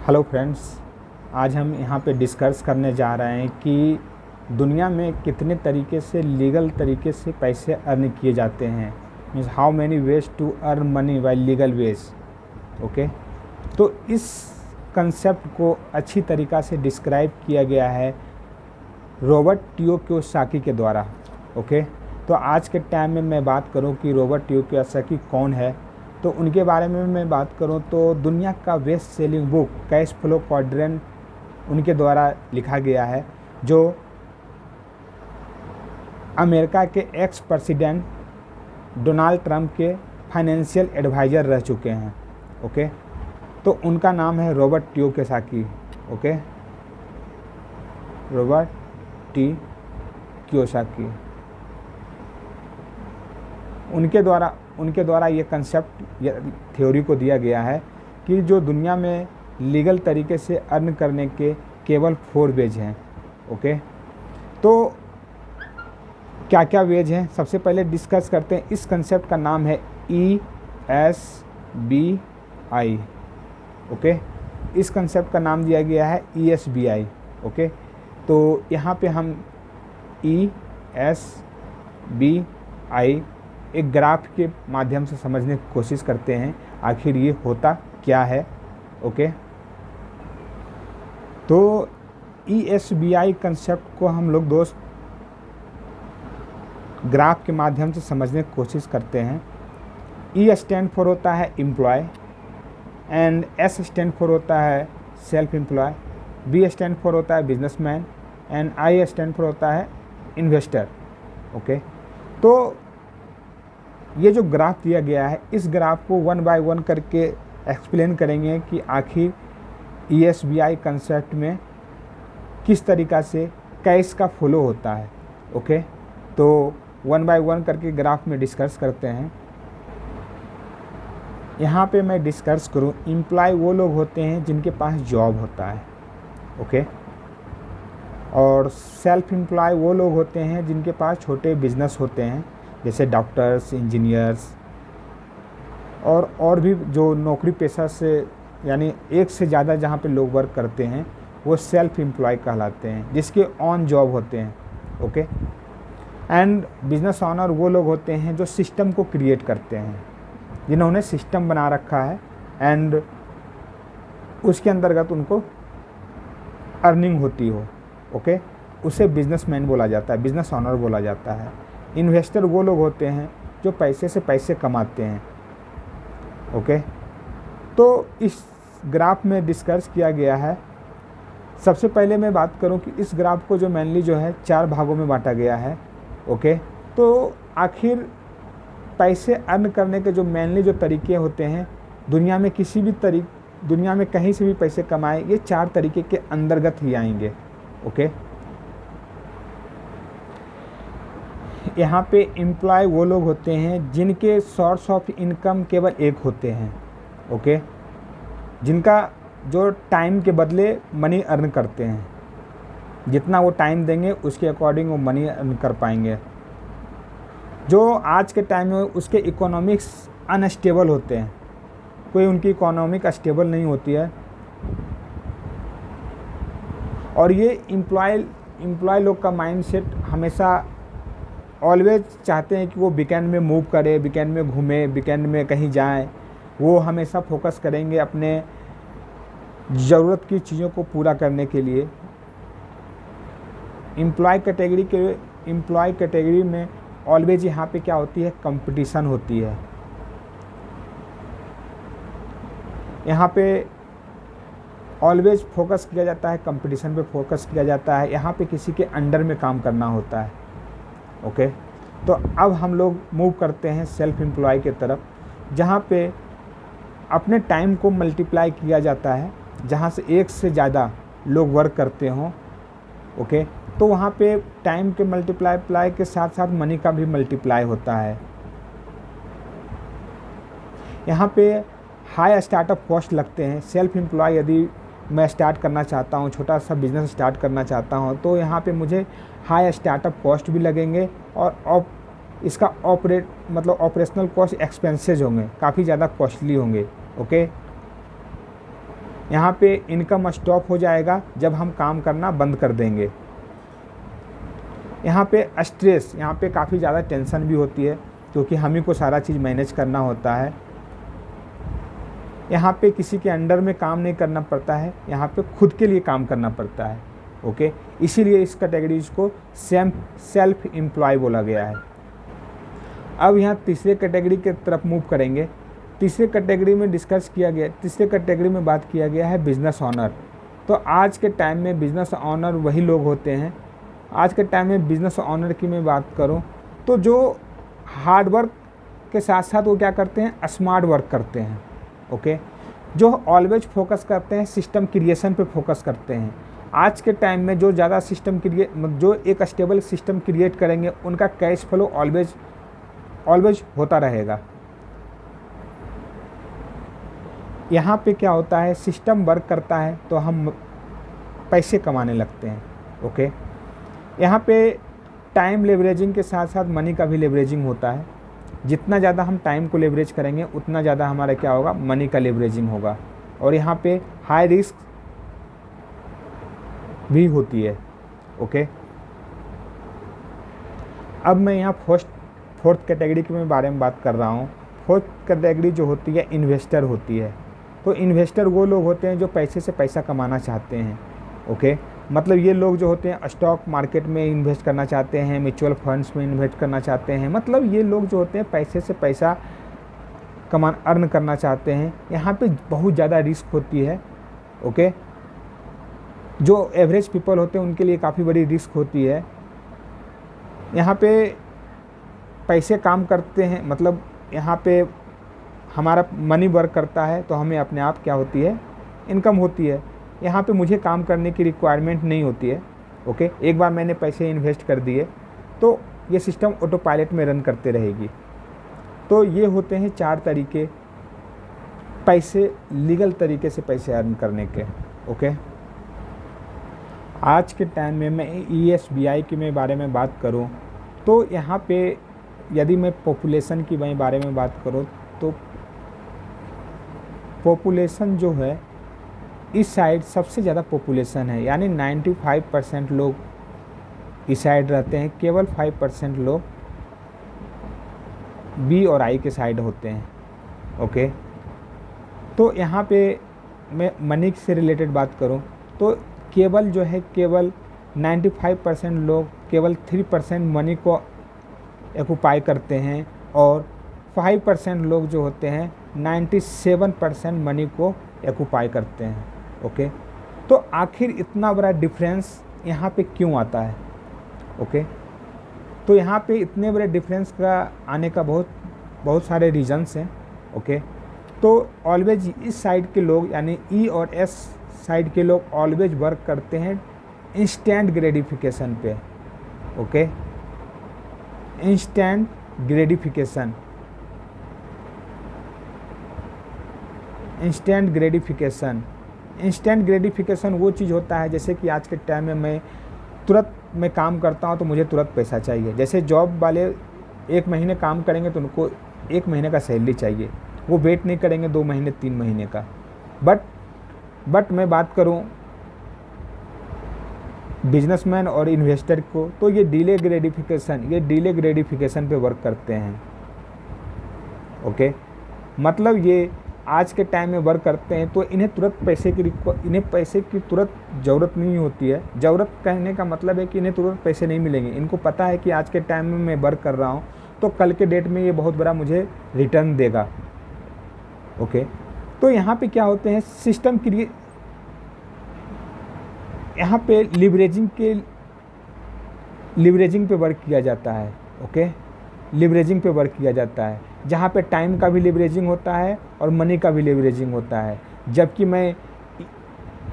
Hello friends, आज हम यहाँ पे डिस्कस करने जा रहे हैं कि दुनिया में कितने तरीके से लीगल तरीके से पैसे अर्न किए जाते हैं। Means how many ways to earn money by legal ways. Okay, तो इस कंसेप्ट को अच्छी तरीक़ा से डिस्क्राइब किया गया है रॉबर्ट टी कियोसाकी के द्वारा। ओके, तो आज के टाइम में मैं बात करूँ कि रॉबर्ट टी कियोसाकी कौन है, तो उनके बारे में मैं बात करूं तो दुनिया का best selling book cash flow quadrant उनके द्वारा लिखा गया है, जो अमेरिका के एक्स प्रेसिडेंट डोनाल्ड ट्रंप के फाइनेंशियल एडवाइज़र रह चुके हैं। ओके, तो उनका नाम है Robert T Kiyosaki. Okay, Robert T Kiyosaki. उनके द्वारा ये कंसेप्ट थ्योरी को दिया गया है कि जो दुनिया में लीगल तरीके से अर्न करने के केवल 4 वेज हैं। ओके, तो क्या क्या वेज हैं, सबसे पहले डिस्कस करते हैं। इस कंसेप्ट का नाम है ESBI। ओके, इस कंसेप्ट का नाम दिया गया है ESBI। ओके, तो यहाँ पे हम ESBI एक ग्राफ के माध्यम से समझने की कोशिश करते हैं आखिर ये होता क्या है। ओके, तो ESBI कंसेप्ट को हम लोग दोस्त ग्राफ के माध्यम से समझने की कोशिश करते हैं। E स्टैंड फॉर होता है employ, and S stand for होता है self employ, B stand for होता है businessman, and I stand for होता है इन्वेस्टर। ओके, तो ये जो ग्राफ दिया गया है, इस ग्राफ को 1 बाय 1 करके एक्सप्लेन करेंगे कि आखिर ESBI कंसेप्ट में किस तरीक़ा से कैश का फ्लो होता है। ओके, तो 1 बाय 1 करके ग्राफ में डिस्कस करते हैं। यहाँ पे मैं डिस्कस करूँ, एम्प्लॉय वो लोग होते हैं जिनके पास जॉब होता है। ओके, और सेल्फ एम्प्लॉय वो लोग होते हैं जिनके पास छोटे बिजनेस होते हैं, जैसे डॉक्टर्स, इंजीनियर्स और भी जो नौकरी पेशा से यानी एक से ज़्यादा जहाँ पे लोग वर्क करते हैं वो सेल्फ एम्प्लॉय कहलाते हैं, जिसके ऑन जॉब होते हैं। ओके, एंड बिजनेस ऑनर वो लोग होते हैं जो सिस्टम को क्रिएट करते हैं, जिन्होंने सिस्टम बना रखा है एंड उसके अंतर्गत उनको अर्निंग होती हो। ओके, उसे बिजनेसमैन बोला जाता है, बिजनेस ऑनर बोला जाता है। इन्वेस्टर वो लोग होते हैं जो पैसे से पैसे कमाते हैं। ओके, तो इस ग्राफ में डिस्कस किया गया है। सबसे पहले मैं बात करूं कि इस ग्राफ को जो मेनली जो है 4 भागों में बांटा गया है। ओके, तो आखिर पैसे अर्न करने के जो मेनली जो तरीके होते हैं, दुनिया में दुनिया में कहीं से भी पैसे कमाए, ये 4 तरीके के अंतर्गत ही आएंगे। ओके, यहाँ पे एम्प्लॉय वो लोग होते हैं जिनके सोर्स ऑफ इनकम केवल एक होते हैं। ओके, जिनका जो टाइम के बदले मनी अर्न करते हैं, जितना वो टाइम देंगे उसके अकॉर्डिंग वो मनी अर्न कर पाएंगे। जो आज के टाइम में उसके इकोनॉमिक्स अनस्टेबल होते हैं, कोई उनकी इकोनॉमिक स्टेबल नहीं होती है, और ये एम्प्लॉय लोग का माइंडसेट हमेशा ऑलवेज चाहते हैं कि वो वीकेंड में मूव करे, वीकेंड में घूमे, वीकेंड में कहीं जाएं। वो हमेशा फोकस करेंगे अपने ज़रूरत की चीज़ों को पूरा करने के लिए। एम्प्लॉय कैटेगरी में ऑलवेज यहाँ पे क्या होती है, कंपटीशन होती है। यहाँ पे ऑलवेज फोकस किया जाता है, कंपटीशन पे फोकस किया जाता है। यहाँ पे किसी के अंडर में काम करना होता है। ओके, तो अब हम लोग मूव करते हैं सेल्फ एम्प्लॉय के तरफ, जहाँ पे अपने टाइम को मल्टीप्लाई किया जाता है, जहाँ से एक से ज़्यादा लोग वर्क करते हों। ओके, तो वहाँ पे टाइम के मल्टीप्लाई के साथ साथ मनी का भी मल्टीप्लाई होता है। यहाँ पे हाई स्टार्टअप कॉस्ट लगते हैं। सेल्फ एम्प्लॉय यदि मैं स्टार्ट करना चाहता हूँ, छोटा सा बिज़नेस स्टार्ट करना चाहता हूँ, तो यहाँ पे मुझे हाई स्टार्टअप कॉस्ट भी लगेंगे और इसका ऑपरेशनल कॉस्ट एक्सपेंसेस होंगे, काफ़ी ज़्यादा कॉस्टली होंगे। ओके, यहाँ पे इनकम स्टॉप हो जाएगा जब हम काम करना बंद कर देंगे। यहाँ पे स्ट्रेस, यहाँ पे काफ़ी ज़्यादा टेंशन भी होती है क्योंकि हम ही को सारा चीज़ मैनेज करना होता है। यहाँ पे किसी के अंडर में काम नहीं करना पड़ता है, यहाँ पे खुद के लिए काम करना पड़ता है। ओके, इसीलिए इस कैटेगरीज को सेल्फ एम्प्लॉय बोला गया है। अब यहाँ तीसरे कैटेगरी के तरफ मूव करेंगे। तीसरे कैटेगरी में तीसरे कैटेगरी में बात किया गया है बिजनेस ऑनर। तो आज के टाइम में बिजनेस ऑनर वही लोग होते हैं। आज के टाइम में बिजनेस ऑनर की मैं बात करूं तो जो हार्ड वर्क के साथ साथ वो क्या करते हैं, स्मार्ट वर्क करते हैं। ओके, जो ऑलवेज फोकस करते हैं, सिस्टम क्रिएशन पे फोकस करते हैं। आज के टाइम में जो ज़्यादा जो एक स्टेबल सिस्टम क्रिएट करेंगे उनका कैश फ्लो ऑलवेज होता रहेगा। यहाँ पे क्या होता है, सिस्टम वर्क करता है तो हम पैसे कमाने लगते हैं। ओके, यहाँ पे टाइम लेवरेजिंग के साथ साथ मनी का भी लेवरेजिंग होता है। जितना ज़्यादा हम टाइम को लेवरेज करेंगे उतना ज़्यादा हमारा क्या होगा, मनी का लेवरेजिंग होगा। और यहाँ पे हाई रिस्क भी होती है। ओके, अब मैं यहाँ फोर्थ कैटेगरी के बारे में बात कर रहा हूँ। फोर्थ कैटेगरी जो होती है इन्वेस्टर होती है। तो इन्वेस्टर वो लोग होते हैं जो पैसे से पैसा कमाना चाहते हैं। ओके, मतलब ये लोग जो होते हैं स्टॉक मार्केट में इन्वेस्ट करना चाहते हैं, म्यूचुअल फंड्स में इन्वेस्ट करना चाहते हैं। मतलब ये लोग जो होते हैं पैसे से पैसा अर्न करना चाहते हैं। यहाँ पे बहुत ज़्यादा रिस्क होती है। ओके, जो एवरेज पीपल होते हैं उनके लिए काफ़ी बड़ी रिस्क होती है। यहाँ पे पैसे काम करते हैं, मतलब यहाँ पे हमारा मनी वर्क करता है तो हमें अपने आप क्या होती है, इनकम होती है। यहाँ पे मुझे काम करने की रिक्वायरमेंट नहीं होती है। ओके, एक बार मैंने पैसे इन्वेस्ट कर दिए तो ये सिस्टम ऑटो पायलट में रन करते रहेगी। तो ये होते हैं 4 तरीके पैसे लीगल तरीके से पैसे अर्न करने के। ओके, आज के टाइम में मैं ESBI के बारे में बात करूँ तो यहाँ पे यदि मैं पॉपुलेशन की बारे में बात करूँ तो पॉपुलेशन जो है इस साइड सबसे ज़्यादा पॉपुलेशन है, यानी 95% लोग इस साइड रहते हैं। केवल 5% लोग B और I के साइड होते हैं। ओके, तो यहाँ पे मैं मनी से रिलेटेड बात करूँ तो केवल 95% लोग केवल 3% मनी को एक्यूपाई करते हैं और 5% लोग जो होते हैं 97% मनी को एक्यूपाई करते हैं। ओके, तो आखिर इतना बड़ा डिफरेंस यहाँ पे क्यों आता है? ओके, तो यहाँ पे इतने बड़े डिफरेंस का आने का बहुत सारे रीजंस हैं। ओके, तो ऑलवेज इस साइड के लोग यानी E और S साइड के लोग ऑलवेज वर्क करते हैं इंस्टेंट ग्रेटिफिकेशन पे। Okay, instant gratification instant gratification वो चीज़ होता है जैसे कि आज के टाइम में मैं काम करता हूँ तो मुझे तुरंत पैसा चाहिए। जैसे जॉब वाले 1 महीने काम करेंगे तो उनको 1 महीने का सैलरी चाहिए, वो वेट नहीं करेंगे 2 महीने 3 महीने का। बट मैं बात करूँ बिजनेसमैन और इन्वेस्टर को तो ये डिले ग्रेटिफिकेशन पे वर्क करते हैं। ओके, मतलब ये आज के टाइम में वर्क करते हैं तो इन्हें पैसे की तुरंत ज़रूरत नहीं होती है। ज़रूरत कहने का मतलब है कि इन्हें तुरंत पैसे नहीं मिलेंगे। इनको पता है कि आज के टाइम में मैं वर्क कर रहा हूँ तो कल के डेट में ये बहुत बड़ा मुझे रिटर्न देगा। ओके, तो यहाँ पे क्या होते हैं सिस्टम क्रिएट, यहाँ पे लिवरेजिंग पे वर्क किया जाता है। ओके, लिवरेजिंग पे वर्क किया जाता है जहाँ पे टाइम का भी लिवरेजिंग होता है और मनी का भी लिवरेजिंग होता है। जबकि मैं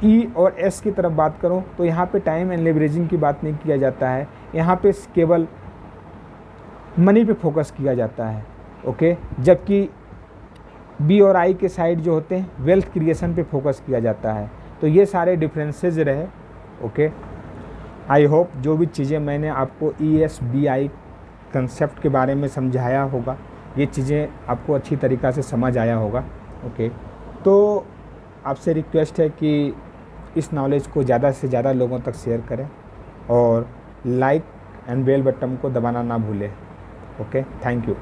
E और S की तरफ बात करूँ तो यहाँ पे टाइम एंड लिवरेजिंग की बात नहीं किया जाता है, यहाँ पे केवल मनी पे फोकस किया जाता है। ओके, जबकि B और I के साइड जो होते हैं वेल्थ क्रिएशन पे फोकस किया जाता है। तो ये सारे डिफरेंसेस रहे। ओके, आई होप जो भी चीज़ें मैंने आपको ESBI कंसेप्ट के बारे में समझाया होगा ये चीज़ें आपको अच्छी तरीक़ा से समझ आया होगा। ओके, तो आपसे रिक्वेस्ट है कि इस नॉलेज को ज़्यादा से ज़्यादा लोगों तक शेयर करें और लाइक एंड बेल बटन को दबाना ना भूलें। Okay, thank you.